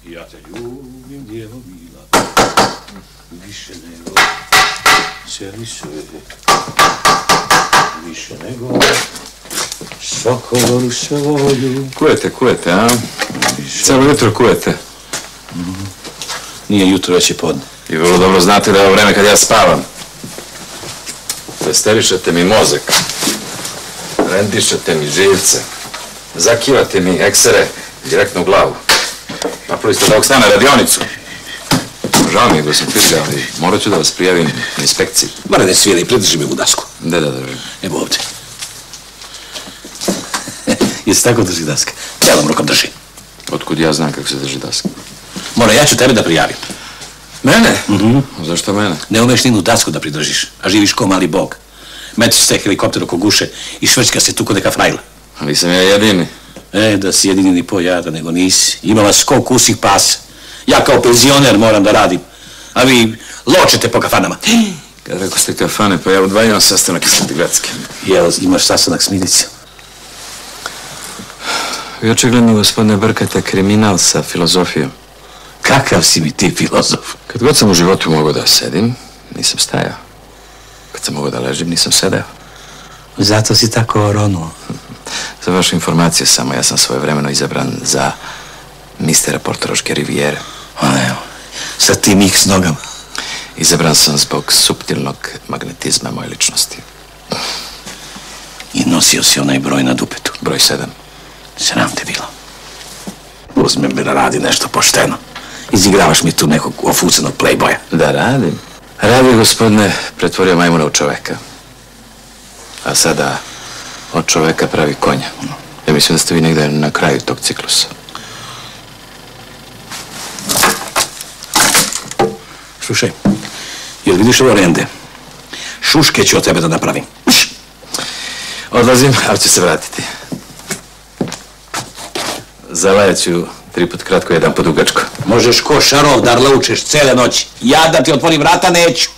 Ja te ljubim, djevo mila, više nego cijeli svijet, više nego svako goru svoju. Kujete, a? Cijelo jutro kujete. Nije jutro, već je podne. I vrlo dobro znate da je ovo vreme kad ja spavam. Presterišete mi mozak, rendišete mi živce, zakivate mi eksere direktno u glavu. Napravili ste da ovog stane radionicu. Žao mi je da sam firga, ali morat ću da vas prijavim inspekciji. Bare ne svijeli, pridrži mi u dasku. Da držim. Evo ovdje. Jesi tako drži daska? Cijelom rukom drži. Otkud ja znam kako se drži daska? Mora, ja ću tebe da prijavim. Mene? Zašto mene? Ne umeš ni jednu dasku da pridržiš, a živiš ko mali bog. Metiš se helikopter oko guše i švrćka se tu ko neka frajla. Ali sam ja jedini. Da si jedini ni po jada, nego nisi. Ima vas ko kusih pasa. Ja kao penzioner moram da radim, a vi ločete po kafanama. Kad rekao ste kafane, pa ja udvajam sastanak iz Katigradske. Jel, imaš sastanak s milicom? Vi očigledno, gospodine, brkate kriminal sa filozofijom. Kakav si mi ti filozof? Kad god sam u životu mogao da sedim, nisam stajao. Kad sam mogao da ležim, nisam sedeo. Zato si tako oronuo. Za vašu informaciju samo, ja sam svojevremeno izabran za mistera Portoroške rivijere. Evo, sa tim X nogama. Izabran sam zbog suptilnog magnetizma moje ličnosti. I nosio si onaj broj na dupetu. Broj 7. Sram te bilo. Uzmem me da radi nešto pošteno. Izigravaš mi tu nekog ofucanog playboya. Da radim. Radi, gospodine, pretvorio majmuna u čoveka. A sada od čoveka pravi konja. Ja mislim da ste vi negdje na kraju tog ciklusa. Slušaj, jel vidiš ovo rende? Šuške ću od tebe da napravim. Odlazim, ali ću se vratiti. Zalajat ću 3 put kratko, 1 put dugačko. Možeš ko šarov da rlaučeš cele noći. Ja da ti otvorim vrata neću.